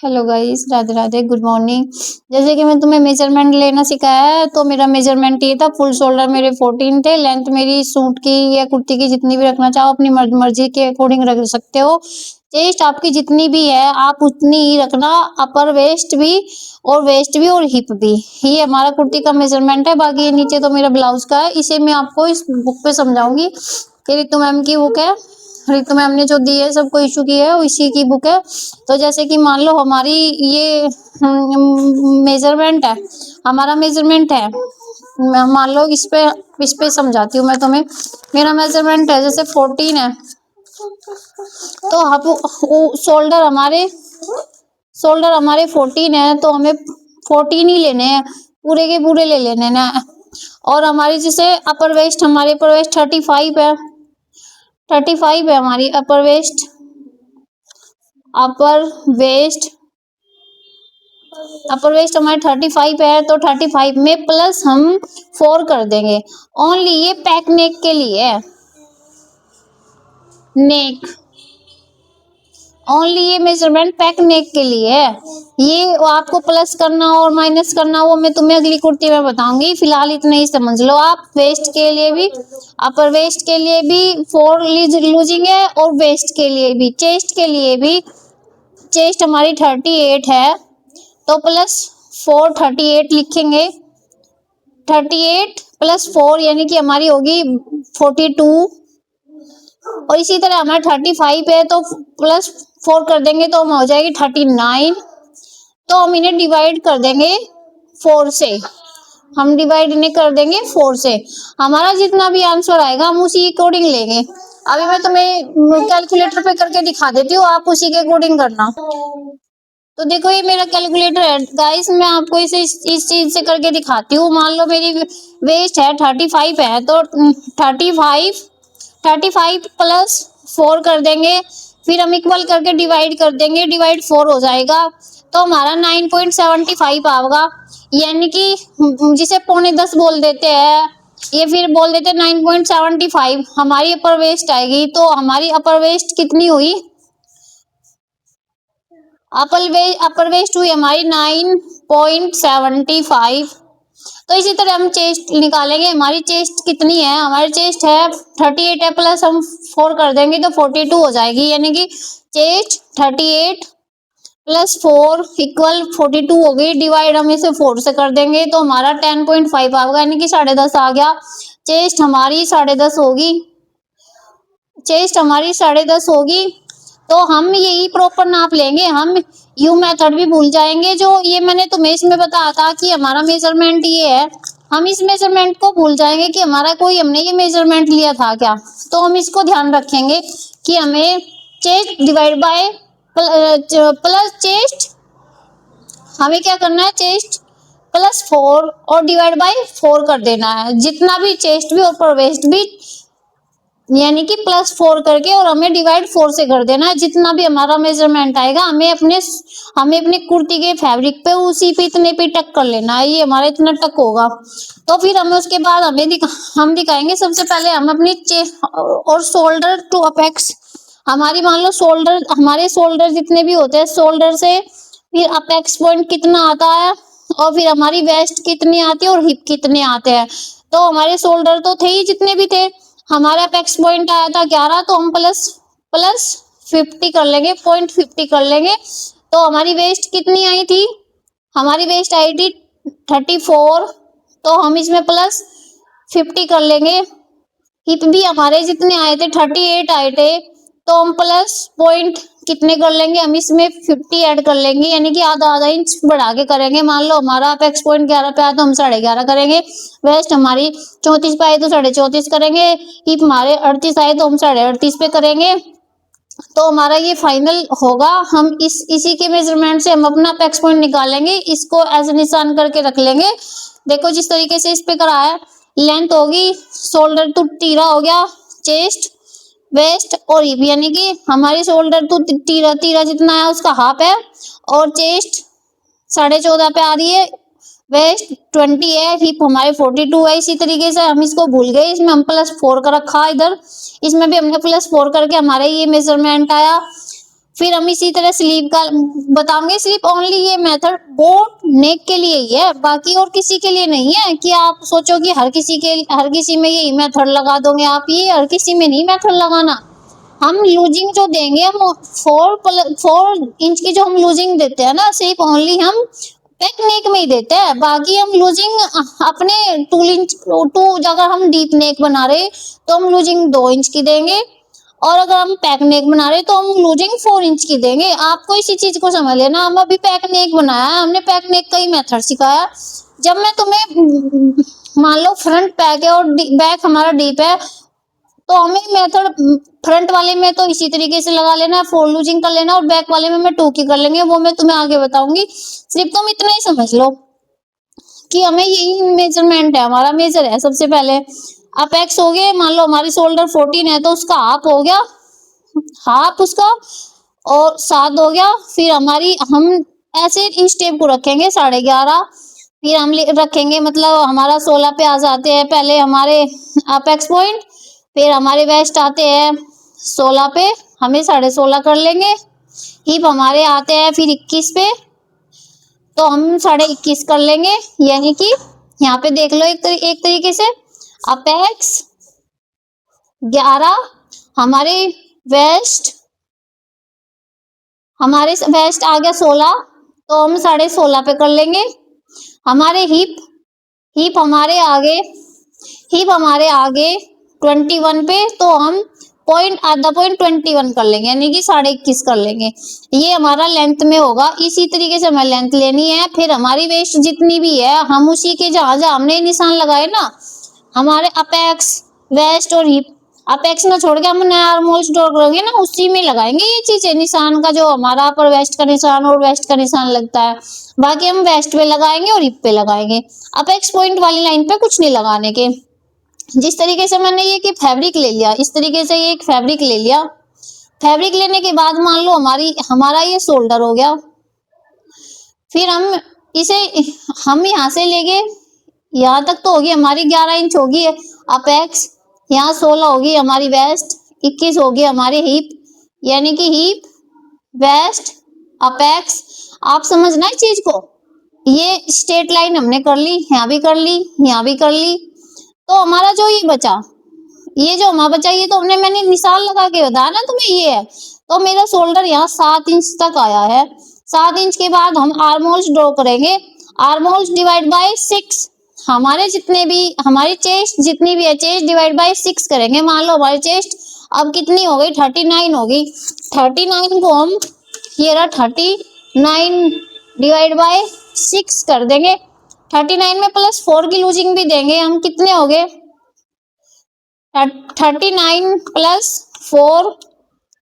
Hello guys, Radhe Radhe, good morning. जैसे कि मैं तुम्हें मेजरमेंट लेना सिखाया है, तो मेरा मेजरमेंट ये था। फुल शोल्डर मेरे 14 थे। लेंथ मेरी सूट की या कुर्ती की जितनी भी रखना चाहो अपनी मर्जी के अकॉर्डिंग रख सकते हो। चेस्ट आपकी जितनी भी है आप उतनी ही रखना, अपर वेस्ट भी और वेस्ट भी और हिप भी। ये हमारा कुर्ती का मेजरमेंट है। बाकी ये नीचे तो मेरा ब्लाउज का है, इसे मैं आपको इस बुक पे समझाऊंगी कि रितु मैम की बुक है। रितु मैम ने जो दी है सबको इशू की है, इसी की बुक है। तो जैसे कि मान लो हमारी ये मेजरमेंट है, हमारा मेजरमेंट है। मान लो इस पे समझाती हूँ मैं तुम्हें। मेरा मेजरमेंट है जैसे 14 है, तो आप शोल्डर हमारे 14 है, तो हमें 14 ही लेने हैं, पूरे के पूरे ले लेने हैं। और हमारी जैसे अपर वेस्ट 35 है। 35 है हमारी अपर वेस्ट। अपर वेस्ट अपर वेस्ट हमारे 35 है, तो 35 में प्लस हम 4 कर देंगे। ओनली ये पैक नेक के लिए है। नेक ओनली ये मेजरमेंट पैक नेक के लिए है। ये आपको प्लस करना और माइनस करना वो मैं तुम्हें अगली कुर्ती में बताऊंगी। फिलहाल इतना ही समझ लो आप। वेस्ट के लिए भी, अपर वेस्ट के लिए भी 4 लूजिंग है, और वेस्ट के लिए भी, चेस्ट के लिए भी। चेस्ट हमारी 38 है, तो प्लस 4 38 लिखेंगे। 38 प्लस 4 यानी कि हमारी होगी 42। और इसी तरह हमारा 35 है, तो प्लस 4 कर देंगे तो हम हो जाएगी 39। तो हम इन्हें डिवाइड कर देंगे 4 से। हम डिवाइड इन्हें कर देंगे 4 से। हमारा जितना भी आंसर आएगा हम उसी अकॉर्डिंग लेंगे। अभी मैं तुम्हें कैलकुलेटर पे करके दिखा देती हूँ, आप उसी के अकॉर्डिंग करना। तो देखो ये मेरा कैलकुलेटर है गाइस, मैं आपको इसे इस चीज से करके दिखाती हूँ। मान लो मेरी वेस्ट है 35 है, तो 35 प्लस 4 कर देंगे, फिर हम इक्वल करके डिवाइड कर देंगे, डिवाइड 4 हो जाएगा, तो हमारा 9.75 आएगा। यानी कि जिसे 9.25 बोल देते हैं, ये फिर बोल देते हैं 9.75 हमारी अपर वेस्ट आएगी। तो हमारी अपर वेस्ट कितनी हुई? अपर वेस्ट हुई हमारी 9.75। तो इसी तरह हम चेस्ट निकालेंगे। हमारी चेस्ट कितनी है? हमारी चेस्ट है 38 है, प्लस हम 4 कर देंगे तो 42 हो जाएगी। यानी कि चेस्ट 38 प्लस 4 इक्वल 42 हो गई। डिवाइड हम इसे 4 से कर देंगे तो हमारा 10.5 आएगा, यानी कि 10.5 आ गया। चेस्ट हमारी 10.5 होगी। चेस्ट हमारी 10.5 होगी, तो हम यही प्रॉपर नाप लेंगे। हम यू मेथड भी भूल जाएंगे, जो ये मैंने तुम्हें इसमें बताया था कि हमारा मेजरमेंट ये है। हम इस मेजरमेंट को भूल जाएंगे कि हमने ये मेजरमेंट लिया था क्या। तो हम इसको ध्यान रखेंगे कि हमें chest divide by plus chest, हमें क्या करना है, चेस्ट प्लस 4 और डिवाइड बाय 4 कर देना है। जितना भी चेस्ट भी और वेस्ट भी, यानी कि प्लस 4 करके, और हमें डिवाइड 4 से कर देना है। जितना भी हमारा मेजरमेंट आएगा हमें अपने कुर्ती के फैब्रिक पे उसी पे इतने पे टक कर लेना है। ये हमारा इतना टक होगा। तो फिर हमें उसके बाद हम दिखाएंगे। सबसे पहले हम अपनी और शोल्डर टू अपेक्स, हमारी मान लो शोल्डर, हमारे शोल्डर जितने भी होते हैं, शोल्डर से फिर अपेक्स पॉइंट कितना आता है, और फिर हमारी वेस्ट कितनी आती है और हिप कितने आते हैं। तो हमारे शोल्डर तो थे ही जितने भी थे, हमारा अपेक्स पॉइंट आया था 11, तो हम प्लस 50 कर लेंगे, 0.50 कर लेंगे। तो हमारी वेस्ट कितनी आई थी? हमारी वेस्ट आई थी 34, तो हम इसमें प्लस 50 कर लेंगे। हिप भी हमारे जितने आए थे 38 आए थे, तो हम प्लस पॉइंट कितने कर लेंगे, हम इसमें 50 ऐड कर लेंगे, यानी कि आधा आधा इंच बढ़ा के करेंगे। मान लो हमारा अपेक्स पॉइंट 11 पे आया तो हम 11.5 करेंगे। वेस्ट हमारी 34 पे आए तो 34.5 करेंगे। हिप हमारे 38 आए तो हम 38.5 पे करेंगे। तो हमारा ये फाइनल होगा। हम इसी के मेजरमेंट से हम अपना अपेक्स पॉइंट निकालेंगे। इसको ऐसे निशान करके रख लेंगे। देखो जिस तरीके से इस पे करा है, लेंथ होगी शोल्डर टू तीरा हो गया, चेस्ट वेस्ट और हिप, यानी कि हमारी शोल्डर टू तीरा जितना है उसका हाफ है, और चेस्ट 14.5 पे आ रही है, वेस्ट 20 है, हिप हमारे 42 है। इसी तरीके से हम इसको भूल गए, इसमें हम प्लस 4 का रखा इधर, इसमें भी हमने प्लस 4 करके हमारे ये मेजरमेंट आया फिर हम इसी तरह स्लीव का बताएंगे। स्लीव ओनली ये मेथड बोट नेक के लिए ही है, बाकी और किसी के लिए नहीं है कि आप सोचो कि हर किसी में यही मेथड लगा दोगे आप। ये हर किसी में नहीं मेथड लगाना। हम लूजिंग जो देंगे हम 4 इंच की जो हम लूजिंग देते हैं ना, सिर्फ ओनली हम बैक नेक में ही देते हैं। बाकी हम लूजिंग अपने 2 इंच अगर हम डीप नेक बना रहे तो हम लूजिंग 2 इंच की देंगे, और अगर हम पैक नेक बना रहे तो हम लूजिंग 4 इंच की देंगे। आपको इसी चीज को समझ लेना। हम अभी पैक नेक बनाया है, हमने पैक नेक का ही मेथड सिखाया। जब मैं तुम्हें मान लो फ्रंट पैक है और बैक हमारा डीप है, तो हमें मेथड फ्रंट वाले में तो इसी तरीके से लगा लेना, 4 लूजिंग कर लेना, और बैक वाले में मैं 2 की कर लेंगे, वो मैं तुम्हें आगे बताऊंगी। सिर्फ तुम इतना ही समझ लो कि हमें यही मेजरमेंट है, हमारा मेजर है। सबसे पहले अपेक्स हो गए, मान लो हमारी शोल्डर 14 है तो उसका हाफ हो गया, हाफ उसका, और 7 हो गया। फिर हमारी हम ऐसे इस टेप को रखेंगे 11.5, फिर हम रखेंगे मतलब हमारा 16 पे आ जाते हैं पहले हमारे अपेक्स पॉइंट, फिर हमारे वेस्ट आते हैं 16 पे, हमें 16.5 कर लेंगे। हिप हमारे आते हैं फिर 21 पे, तो हम 21.5 कर लेंगे। यानी कि यहाँ पे देख लो एक तरीके से अपेक्स 11, हमारे वेस्ट आ गया 16, तो हम 16.5 पे कर लेंगे। हमारे हिप हमारे आगे 21 पे, तो हम आधा पॉइंट 21 कर लेंगे, यानी कि 21.5 कर लेंगे। ये हमारा लेंथ में होगा। इसी तरीके से हमें लेंथ लेनी है। फिर हमारी वेस्ट जितनी भी है हम उसी के जहां हमने निशान लगाए ना, हमारे अपेक्स, वेस्ट और हिप, अपेक्स ना छोड़ के हम नया आर्म होल्स ड्रॉ करेंगे ना, उसी में लगाएंगे ये चीजें। निशान का जो हमारा अपर वेस्ट का निशान और वेस्ट का निशान लगता है, बाकी हम वेस्ट पे लगाएंगे और हिप पे लगाएंगे। अपेक्स पॉइंट वाली लाइन पे कुछ नहीं लगाने के। जिस तरीके से मैंने ये कि फैब्रिक ले लिया, इस तरीके से ये एक फैब्रिक ले लिया। फैब्रिक लेने के बाद मान लो हमारा ये शोल्डर हो गया। फिर हम यहाँ से लेंगे, यहाँ तक तो होगी हमारी 11 इंच होगी अपेक्स, यहाँ 16 होगी हमारी वेस्ट, 21 होगी हमारी हिप, यानी कि हिप, वेस्ट, अपेक्स। आप समझना इस चीज को। ये स्ट्रेट लाइन हमने कर ली, यहाँ भी कर ली, यहाँ भी कर ली। तो हमारा जो ये बचा, ये तो मैंने निशान लगा के बताया ना तुम्हें, ये है। तो मेरा शोल्डर यहाँ 7 इंच तक आया है। 7 इंच के बाद हम आर्म होल्स ड्रॉ करेंगे। आर्म होल्स डिवाइड बाय 6, हमारी चेस्ट जितनी भी है, चेस्ट डिवाइड बाय 6 करेंगे। मान लो हमारी चेस्ट अब कितनी हो गई, 39 होगी। 39 को हम ये रहा 39 डिवाइड बाय 6 कर देंगे। 39 में प्लस 4 की लूजिंग भी देंगे हम, कितने हो गए 39 प्लस 4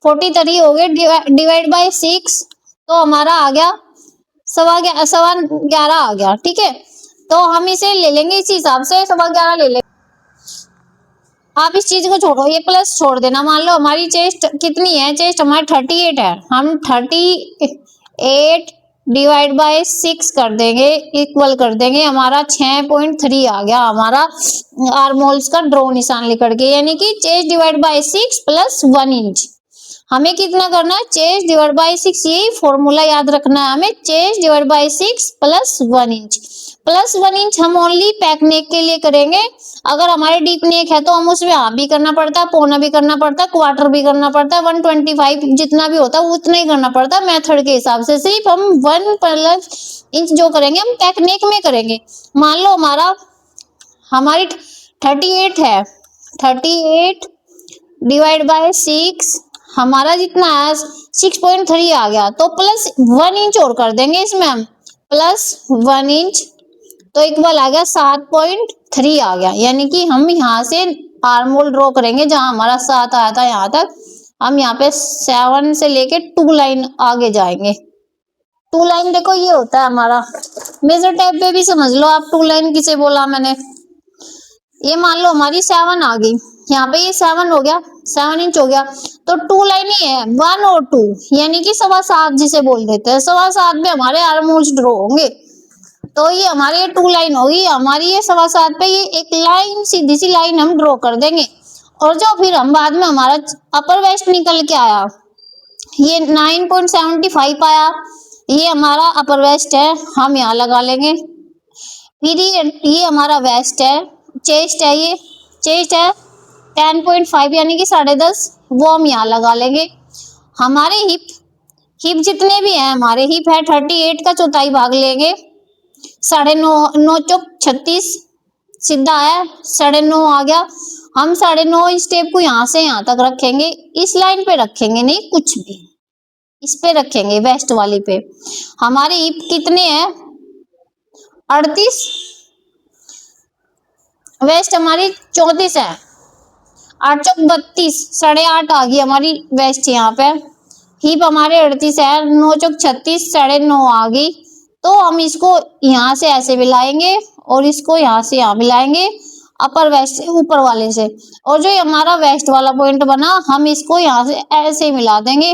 43 हो गए, डिवाइड बाय 6, तो हमारा आ गया 11.25 आ गया। ठीक है, तो हम इसे ले लेंगे इस हिसाब से 11.25 ले लेंगे। आप इस चीज को छोड़ो, ये प्लस छोड़ देना। मान लो हमारी चेस्ट कितनी है, चेस्ट हमारी 38 है, हम 38 डिवाइड बाय 6 कर देंगे, इक्वल कर देंगे, हमारा 6.3 आ गया हमारा आर्म होल्स का ड्रॉ निशान लिखड़ के। यानी कि chest divide by 6 plus 1 inch. हमें कितना करना है, चेस्ट डिवाइड बाय 6, यही फॉर्मूला याद रखना है हमें। Chest divide by 6 plus 1 inch. Plus 1 inch हम ओनली पैक नेक के लिए करेंगे। अगर हमारे डीप नेक है तो हम उसमें हाफ भी करना पड़ता है, पौना भी करना पड़ता है, क्वार्टर भी करना पड़ता है, 125 जितना भी होता है उतना ही करना पड़ता है मेथड के हिसाब से। सिर्फ हम 1 प्लस इंच जो करेंगे हम पैक नेक में करेंगे। मान लो हमारी 38 है, 38 डिवाइड बाय 6 हमारा जितना है 6.3 आ गया, तो प्लस 1 इंच और कर देंगे इसमें हम, प्लस 1 इंच, तो इक्वल आ गया 7.3 आ गया। यानी कि हम यहाँ से आर्म होल ड्रॉ करेंगे, जहां हमारा 7 आया था यहाँ तक, हम यहाँ पे 7 से लेके 2 लाइन आगे जाएंगे। 2 लाइन देखो ये होता है हमारा, मेजर टेप पे भी समझ लो आप 2 लाइन किसे बोला मैंने। ये मान लो हमारी 7 आ गई, यहाँ पे ये 7 हो गया, 7 इंच हो गया, तो 2 लाइन ही है, 1 और 2, यानी कि 7.25 जिसे बोल देते हैं। 7.25 में हमारे आर्म होल्स ड्रॉ होंगे, तो ये हमारी 2 लाइन होगी। हमारी ये 7.25 पे ये एक लाइन, सीधी सी लाइन हम ड्रॉ कर देंगे। और जो फिर हम बाद में हमारा अपर वेस्ट निकल के आया, ये 9.75 आया, ये हमारा अपर वेस्ट है, हम यहाँ लगा लेंगे। फिर ये हमारा वेस्ट है, चेस्ट है, ये चेस्ट है 10.5 यानी कि 10.5, वो हम यहाँ लगा लेंगे। हमारे हिप जितने भी हैं, हमारे हिप है 38 का चौथाई भाग लेंगे, 9.5 9 चौक 36 सीधा है, 9.5 आ गया। हम 9.5 स्टेप को यहाँ से यहाँ तक रखेंगे, इस लाइन पे रखेंगे नहीं कुछ भी, इस पे रखेंगे वेस्ट वाली पे। हमारे हिप कितने हैं 38, वेस्ट हमारी 34 है, 8 चौक 32, 8.5 आ गई हमारी वेस्ट यहाँ पे। हिप हमारे 38 है, 9 चौक 36, 9.5 आ गई। तो हम इसको यहाँ से ऐसे मिलाएंगे और इसको यहाँ से यहाँ मिलाएंगे, अपर वेस्ट से ऊपर वाले से। और जो हमारा वेस्ट वाला पॉइंट बना, हम इसको यहाँ से ऐसे मिला देंगे,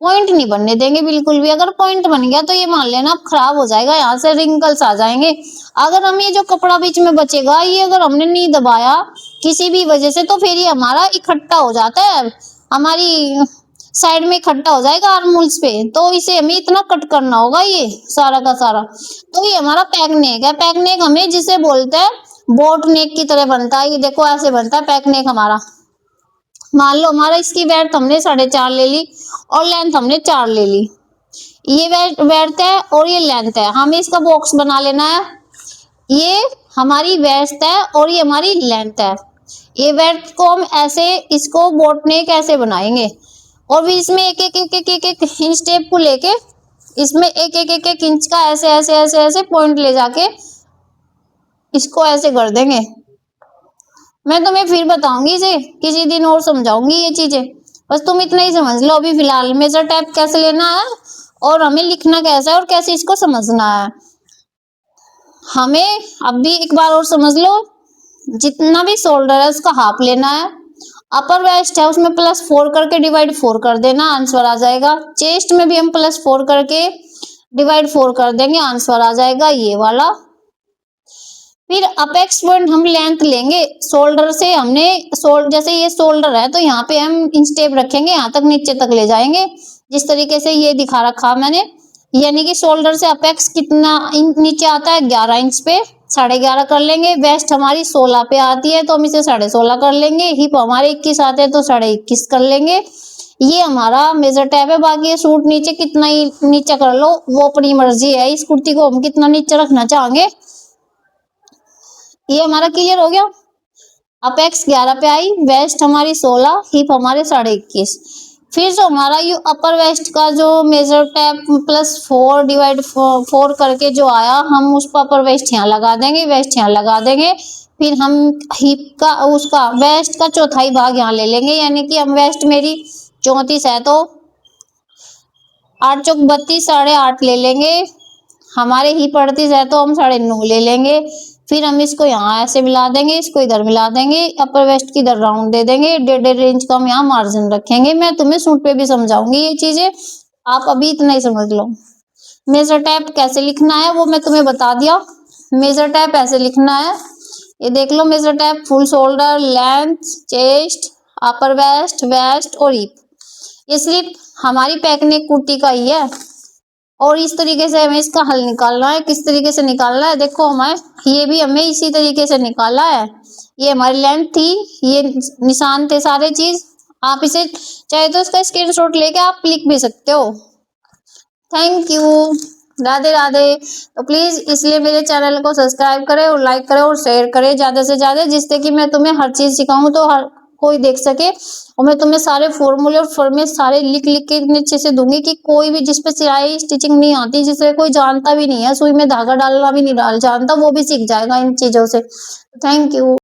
पॉइंट नहीं बनने देंगे बिल्कुल भी। अगर पॉइंट बन गया तो ये मान लेना अब खराब हो जाएगा, यहाँ से रिंकल्स आ जाएंगे। अगर हम ये जो कपड़ा बीच में बचेगा, ये अगर हमने नहीं दबाया किसी भी वजह से, तो फिर ये हमारा इकट्ठा हो जाता है, हमारी साइड में इकट्ठा हो जाएगा आर्महोल्स पे। तो इसे हमें इतना कट करना होगा, ये सारा का सारा। तो ये हमारा पैक नेक है। पैक नेक हमें जिसे बोलते हैं बोट नेक की तरह बनता है, ये देखो ऐसे बनता है पैक नेक हमारा। मान लो हमारा इसकी वेड्थ हमने 4.5 ले ली और लेंथ हमने 4 ले ली, ये वेड्थ है और ये लेंथ है। हमें इसका बॉक्स बना लेना है, ये हमारी वेड्थ है और ये हमारी लेंथ है। ये वेड्थ को हम ऐसे इसको बोट नेक ऐसे बनाएंगे और फिर इसमें एक एक इंच टेप को लेके इसमें एक इंच का ऐसे ऐसे ऐसे ऐसे पॉइंट ले जाके इसको ऐसे कर देंगे। मैं तुम्हें फिर बताऊंगी, इसे किसी दिन और समझाऊंगी ये चीजें, बस तुम इतना ही समझ लो अभी फिलहाल। मेजर टेप कैसे लेना है और हमें लिखना कैसा है और कैसे इसको समझना है, हमें अभी एक बार और समझ लो। जितना भी शोल्डर है उसका हाफ लेना है, अपर वेस्ट है उसमें +4 करके डिवाइड 4 कर देना, आंसर आ जाएगा। चेस्ट में भी हम +4 करके डिवाइड 4 कर देंगे, आंसर आ जाएगा ये वाला। फिर अपेक्स पॉइंट हम लेंथ लेंगे शोल्डर से, हमने जैसे ये शोल्डर है तो यहाँ पे हम इंच टेप रखेंगे, यहाँ तक नीचे तक ले जाएंगे, जिस तरीके से ये दिखा रखा मैंने। यानी कि शोल्डर से अपेक्स कितना नीचे आता है 11 इंच पे, 11.5 कर लेंगे। वेस्ट हमारी 16 पे आती है तो हम इसे 16.5 कर लेंगे। हिप हमारे 21 आते हैं तो 21.5 कर लेंगे। ये हमारा मेजर टैप है। बाकी ये सूट नीचे कितना ही नीचे कर लो, वो अपनी मर्जी है, इस कुर्ती को हम कितना नीचे रखना चाहेंगे। ये हमारा क्लियर हो गया। अपेक्स 11 पे आई, वेस्ट हमारी 16, हिप हमारे 21.5। फिर जो हमारा ये अपर वेस्ट का जो मेजर टैप +4 डिवाइड 4 करके जो आया, हम उस पर अपर वेस्ट यहाँ लगा देंगे, वेस्ट यहाँ लगा देंगे। फिर हम हिप का उसका वेस्ट का चौथाई भाग यहाँ ले लेंगे, यानी कि हम वेस्ट मेरी 34 है तो 8 चौक 32, 8.5 ले लेंगे। हमारे हिप 38 है तो हम 9.5 ले लेंगे। फिर हम इसको यहाँ ऐसे मिला देंगे, इसको इधर मिला देंगे, अपर वेस्ट की इधर राउंड दे देंगे, 1.5 इंच का हम यहाँ मार्जिन रखेंगे। मैं तुम्हें सूट पे भी समझाऊंगी ये चीजें, आप अभी इतना ही समझ लो। मेजर टैप कैसे लिखना है वो मैं तुम्हें बता दिया। मेजर टैप ऐसे लिखना है, ये देख लो। Measure tape full shoulder, length, chest, upper waist, waist और हिप। ये सिर्फ हमारी पैकनेक कुर्ती का ही है और इस तरीके से हमें इसका हल निकालना है। किस तरीके से निकालना है देखो, हमें ये भी हमें इसी तरीके से निकाला है। ये हमारी लेंथ थी, ये निशान थे सारे चीज। आप इसे चाहे तो इसका स्क्रीनशॉट लेके आप लिख भी सकते हो। Thank you, Radhe Radhe. तो प्लीज इसलिए मेरे चैनल को सब्सक्राइब करें और लाइक करें और शेयर करें ज्यादा से ज्यादा, जिससे कि मैं तुम्हें हर चीज सिखाऊं तो हर कोई देख सके। और मैं तुम्हें सारे फॉर्मूले और फॉर्मेट सारे लिख लिख के इतने अच्छे से दूंगी कि कोई भी जिस पे सिलाई स्टिचिंग नहीं आती, जिसे कोई जानता भी नहीं है, सुई में धागा डालना भी नहीं डाल जानता, वो भी सीख जाएगा इन चीजों से। Thank you.